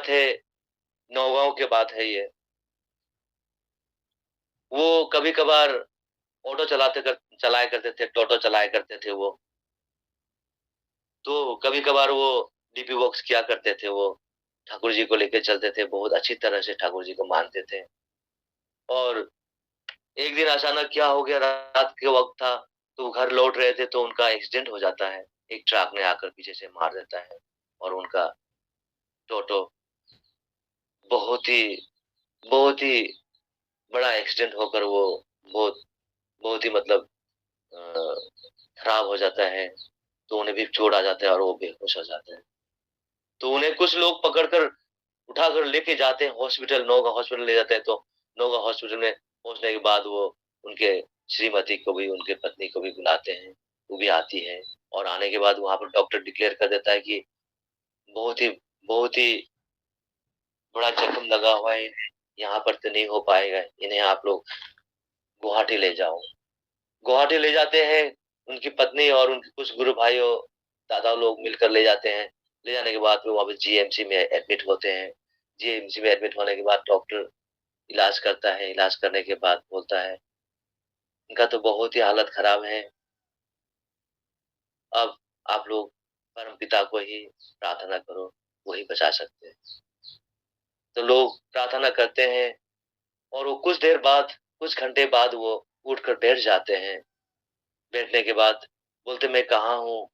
बात है, नौगाँव की बात है ये। वो कभी-कभार ऑटो चलाया करते थे, टोटो चलाया करते थे वो। तो कभी-कभार वो डीपी वॉक्स किया करते थे वो। ठाकुर जी को लेके चलते थे, बहुत अच्छी तरह से ठाकुर जी को मानते थे। और एक दिन अचानक क्या हो गया, रात के वक़्त था, तो वो घर लौट रहे थे तो उनका एक्सीडेंट हो जाता है। एक ट्रक ने आकर पीछे से मार देता है और उनका टोटो बहुत ही बहुत ही बड़ा एक्सीडेंट होकर वो बहुत बहुत ही मतलब अ, खराब हो जाता है, तो उन्हें भी चोट आ जाता है और वो बेहोश हो जाते हैं। तो उन्हें कुछ लोग पकड़कर उठाकर लेके जाते हैं हॉस्पिटल, नौगाँव हॉस्पिटल ले जाते हैं, तो नौगाँव हॉस्पिटल में पहुँचने के बाद वो उनके श्रीमती को भी, उनके पत्नी को भी बुलाते हैं, वो भी आती है और आने के बाद वहाँ पर डॉक्टर डिक्लेयर कर देता है कि बहुत ही बहुत ही बड़ा जख्म लगा हुआ है इन्हें, यहाँ पर तो नहीं हो पाएगा, इन्हें आप लोग गुवाहाटी ले जाओ। गुवाहाटी ले जाते हैं, उनकी पत्नी और उनके कुछ गुरु भाइयों, दादा लोग मिलकर ले जाते हैं। ले जाने के बाद वो वहाँ पे जीएमसी में एडमिट होते हैं। जीएमसी में एडमिट होने के बाद डॉक्टर इलाज करता है, इलाज करने के बाद बोलता है, इनका तो बहुत ही हालत खराब है, अब आप लोग परमपिता को ही प्रार्थना करो, वो ही बचा सकते हैं। तो लोग प्रार्थना करते हैं और वो कुछ देर बाद, कुछ घंटे बाद वो उठकर बैठ जाते हैं। बैठने के बाद बोलते मैं कहाँ हूँ?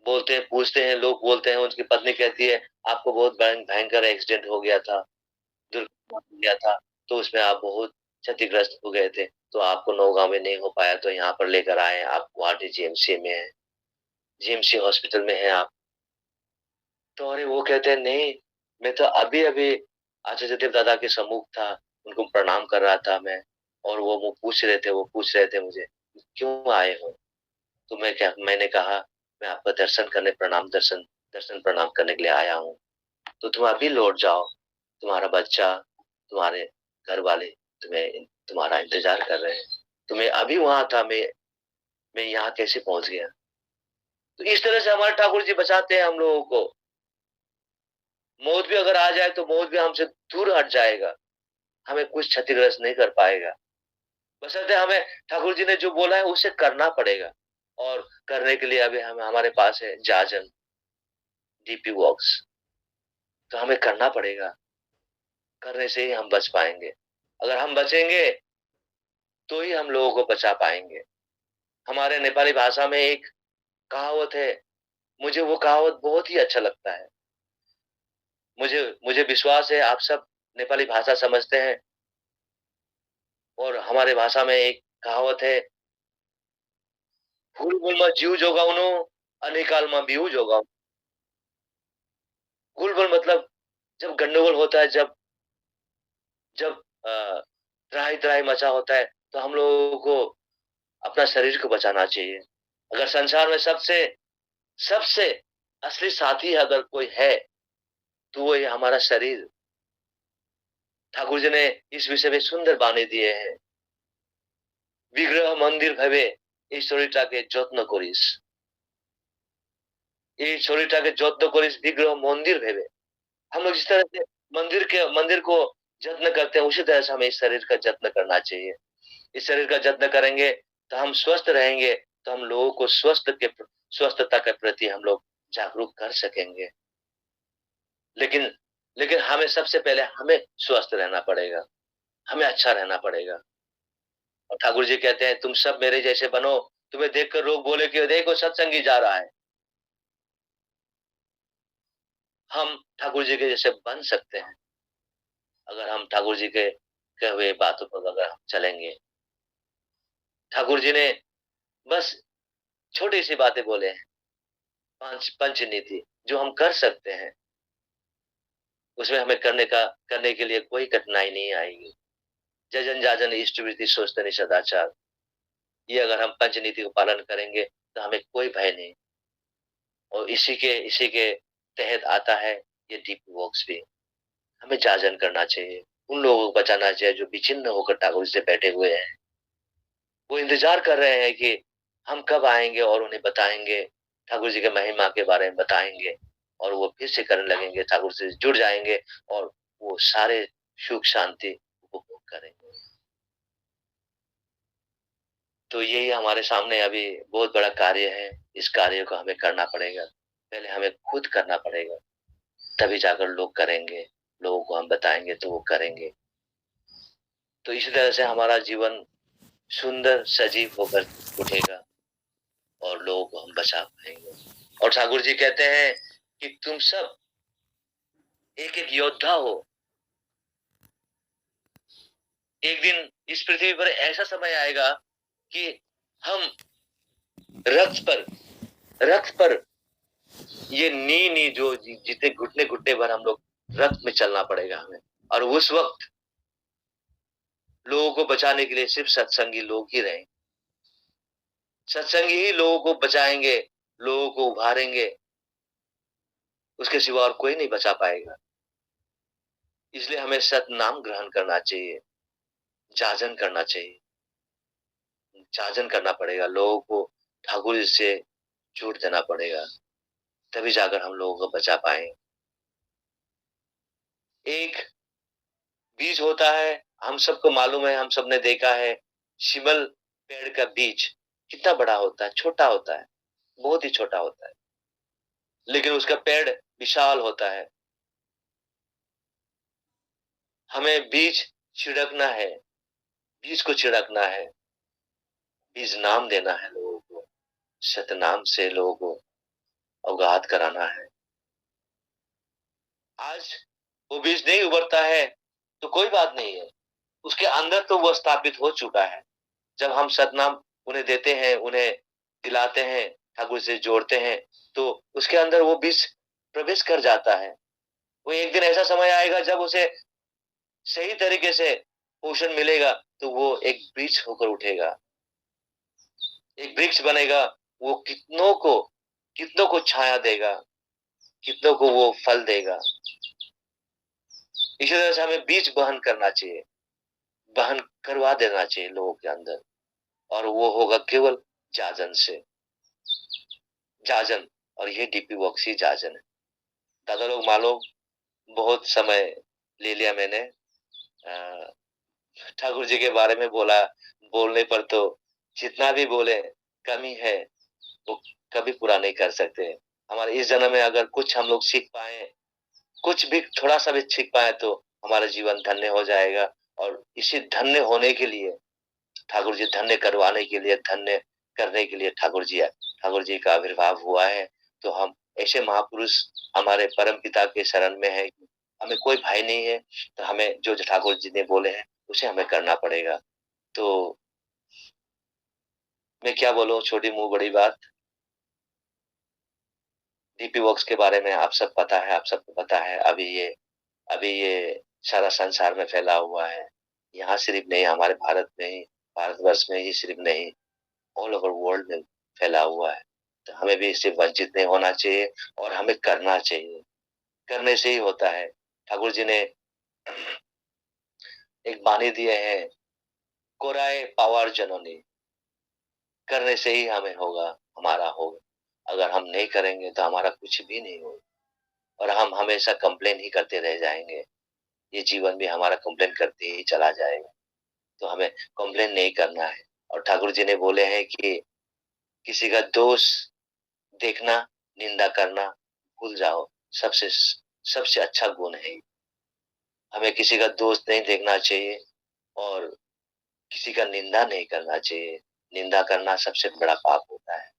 बोलते हैं, पूछते हैं, लोग बोलते हैं, उनकी पत्नी कहती है, आपको बहुत भयंकर एक्सीडेंट हो गया था, दुर्घटना हो गया था, तो उसमें आप बहुत क्षतिग्रस्त हो गए थे, तो आपको नौगाँव में नहीं हो पाया, तो यहाँ पर लेकर आए, आप गुवाहाटी जीएमसी में हैं, जीएमसी हॉस्पिटल में हैं आप। तो अरे वो कहते हैं, नहीं, मैं तो अभी-अभी आचार्य देव दादा के सम्मुख था, उनको प्रणाम कर रहा था मैं और वो पूछ रहे थे मुझे, क्यों आए हो? तो मैंने कहा, मैं आपका दर्शन दर्शन प्रणाम करने के लिए आया हूँ। तो तुम अभी लौट जाओ, तुम्हारा बच्चा, तुम्हारे घर वाले तुम्हारा इंतजार कर रहे हैं। तो मैं अभी वहाँ था, मैं यहाँ कैसे पहुँच गया? तो इस तरह से हमारे ठाकुर जी बचाते हैं हम लोगों को। मौत भी अगर आ जाए तो मौत भी हमसे दूर हट जाएगा, हमें कुछ क्षतिग्रस्त नहीं कर पाएगा। बशर्ते हमें ठाकुर जी ने जो बोला है उसे करना पड़ेगा और करने के लिए अभी हम हमारे पास है जाजन, डीपी वॉक्स, तो हमें करना पड़ेगा। करने से ही हम बच पाएँगे। अगर हम बचेंगे तो ही हम लोगों को बचा पाएँगे। हमारे नेपाली भाषा में एक कहावत है, मुझे वो कहावत बहुत ही अच्छा लगता है। मुझे मुझे विश्वास है आप सब नेपाली भाषा समझते हैं और हमारे भाषा में एक कहावत है, "हुलबुलमा जीव जोगाउनु, अनिकालमा बिउ जोगाउनु।" हुलबुल मतलब जब गंडगोल होता है, जब जब अ, त्राहि-त्राहि मचा होता है, तो हम लोगों को अपना शरीर को बचाना चाहिए। अगर संसार में सबसे सबसे असली साथी अगर कोई है, तो वो है हमारा शरीर। ठाकुर जी ने इस विषय में सुंदर बानी दिए हैं। विग्रह मंदिर भवे এই শরীরটাকে যত্ন করিস। এই শরীরটাকে যত্न করিস विग्रह मंदिर भवे। हम लोग जिस तरह से मंदिर को जत्न करते हैं, उसी तरह से हमें इस शरीर का जत्न करना चाहिए। इस शरीर का जत्न करेंगे, तो हम स्वस्थ रहेंगे, तो हम लोगों को स्वस्थता के प्रति हम लोग जागरूक कर सकेंगे। लेकिन लेकिन हमें सबसे पहले हमें स्वस्थ रहना पड़ेगा, हमें अच्छा रहना पड़ेगा। और ठाकुर जी कहते हैं, तुम सब मेरे जैसे बनो, तुम्हें देखकर लोग बोले कि देखो सत्संगी जा रहा है। हम ठाकुर जी के जैसे बन सकते हैं, अगर हम ठाकुर जी के कहे हुए बातों पर अगर हम चलेंगे। ठाकुर जी ने बस छोटी-सी बातें बोले हैं, पंच नीति, जो हम कर सकते हैं, उसमें हमें करने के लिए कोई कठिनाई नहीं आएगी। जजन जाजन इष्टवृत्ति सोचतनि सदाचार, ये अगर हम पंच नीति का पालन करेंगे, तो हमें कोई भय नहीं। और इसी के तहत आता है ये डीपी वॉक्स भी। हमें जाजन करना चाहिए, उन लोगों को बचाना चाहिए जो विचिन्न होकर ठाकुर जी से बैठे हुए हैं। वो इंतजार कर रहे हैं कि हम कब आएँगे और उन्हें बताएँगे, ठाकुर जी की महिमा के बारे में बताएँगे। और वो फिर से करने लगेंगे, ठाकुर से जुड़ जाएँगे और वो सारे सुख शांति उपभोग करेंगे। तो यही हमारे सामने अभी बहुत बड़ा कार्य है, इस कार्य को हमें करना पड़ेगा। पहले हमें खुद करना पड़ेगा, तभी जाकर लोग करेंगे, लोगों को हम बताएँगे तो वो करेंगे। तो इसी तरह से हमारा जीवन सुंदर, सजीव होकर उठेगा और लोगों को हम बचा पाएँगे। और ठाकुर जी कहते हैं कि तुम सब एक-एक योद्धा हो। एक दिन इस पृथ्वी पर ऐसा समय आएगा कि हम रथ पर रथ पर ये नी जो जितने घुटने-घुटने भर हम लोग रथ में चलना पड़ेगा हमें। और उस वक़्त लोगों को बचाने के लिए सिर्फ़ सत्संगी लोग ही रहेंगे। सत्संगी ही लोगों को बचाएँगे, लोगों को उभारेंगे, उसके सिवा और कोई नहीं बचा पाएगा। इसलिए हमें सतनाम ग्रहण करना चाहिए, जाजन करना चाहिए। जाजन करना पड़ेगा, लोगों को ठाकुर जी से जोड़ देना पड़ेगा, तभी जाकर हम लोगों को बचा पाएँ। एक बीज होता है, हम सबको मालूम है, हम सबने देखा है, शिमल पेड़ का बीज कितना बड़ा होता है, छोटा होता है, बहुत ही छोटा होता है, लेकिन उसका पेड़ विशाल होता है। हमें बीज छिड़कना है, बीज को छिड़कना है, बीज नाम देना है लोगों को, सतनाम से लोगों को अवगाहत कराना है। आज वो बीज नहीं उभरता है, तो कोई बात नहीं है, उसके अंदर तो वो स्थापित हो चुका है। जब हम सतनाम उन्हें देते हैं, उन्हें दिलाते हैं, ठाकुर से जोड़ते हैं, तो उसके अंदर वो बीज प्रवेश कर जाता है। वो एक दिन ऐसा समय आएगा जब उसे सही तरीके से पोषण मिलेगा, तो वो एक वृक्ष होकर उठेगा, एक वृक्ष बनेगा, वो कितनों को छाया देगा, कितनों को वो फल देगा। इसी तरह से हमें बीज वहन करना चाहिए, वहन करवा देना चाहिए लोगों के अंदर, और वो होगा केवल जाजन से। जाजन, और ये डीपी वॉक्स ही जाजन है। दादा लोग मालूम बहुत समय ले लिया मैंने, ठाकुर जी के बारे में बोला, बोलने पर तो जितना भी बोले कम ही है, वो कभी पूरा नहीं कर सकते। हमारे इस जन्म में अगर कुछ हम लोग सीख पाए, कुछ भी थोड़ा सा भी सीख पाए, तो हमारा जीवन धन्य हो जाएगा। और इसी धन्य होने के लिए ठाकुर जी, धन्य करवाने के लिए, धन्य करने के लिए ठाकुर जी का आविर्भाव हुआ है। तो हम ऐसे महापुरुष हमारे परम पिता के शरण में है, हमें कोई भाई नहीं है, तो हमें जो ठाकुर जी ने बोले हैं उसे हमें करना पड़ेगा। तो मैं क्या बोलूँ, छोटी मुँह बड़ी बात। डीपी वर्क्स के बारे में आप सब पता है, आप सबको पता है। अभी ये सारा संसार में फैला हुआ है। यहाँ सिर्फ नहीं, हमारे भारत में ही, भारतवर्ष में ही सिर्फ नहीं, ऑल ओवर वर्ल्ड में फैला हुआ है। तो हमें भी इससे वंचित नहीं होना चाहिए और हमें करना चाहिए। करने से ही होता है। ठाकुर जी ने एक बानी दिए हैं, कोराए पावार जननी, करने से ही हमें होगा, हमारा होगा। अगर हम नहीं करेंगे तो हमारा कुछ भी नहीं होगा और हम हमेशा कंप्लेन ही करते रह जाएँगे। ये जीवन भी हमारा कंप्लेन करते ही चला जाएगा। तो हमें कंप्लेन नहीं करना है। और ठाकुर जी ने बोले हैं कि किसी का दोष देखना, निंदा करना भूल जाओ। सबसे सबसे अच्छा गुण है ये। हमें किसी का दोष नहीं देखना चाहिए और किसी का निंदा नहीं करना चाहिए। निंदा करना सबसे बड़ा पाप होता है,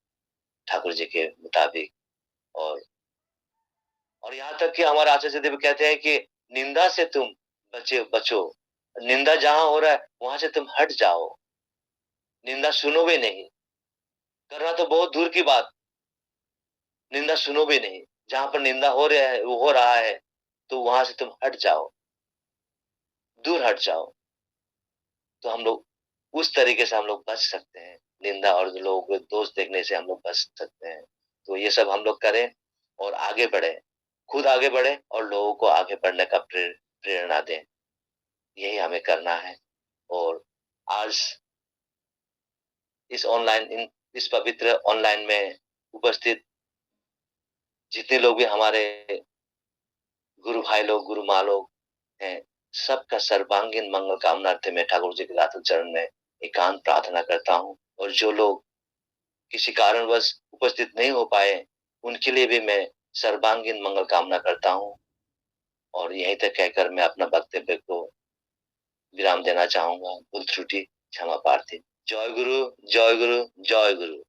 ठाकुर जी के मुताबिक। और यहाँ तक कि हमारे आचार्य देव कहते हैं कि निंदा से तुम बचो। निंदा जहाँ हो रहा है, वहाँ से तुम हट जाओ। निंदा सुनो भी नहीं। करना तो बहुत दूर की बात, निंदा सुनो भी नहीं। जहाँ पर निंदा हो रहा है, तो वहाँ से तुम हट जाओ, दूर हट जाओ। तो हम लोग उस तरीके से हम लोग बच सकते हैं। निंदा और लोगों को दोष देखने से हम लोग बच सकते हैं। तो ये सब हम लोग करें और आगे बढ़ें। खुद आगे बढ़ें और लोगों को आगे बढ़ने का प्रेरणा दें। यही हमें करना है। और आज इस पवित्र ऑनलाइन में उपस्थित जितने लोग भी हमारे गुरु भाई लोग, गुरु माँ लोग हैं, सबका सर्वांगीण मंगल कामनार्थे मैं ठाकुर जी के दातुल चरण में एकांत प्रार्थना करता हूँ। और जो लोग किसी कारणवश उपस्थित नहीं हो पाए, उनके लिए भी मैं सर्वांगीण मंगल कामना करता हूँ। और यहीं तक कहकर मैं अपना वक्तव्य को विराम देना चाहूंगा। भूल त्रुटि क्षमा प्रार्थी। जय गुरु, जय गुरु, जय गुरु।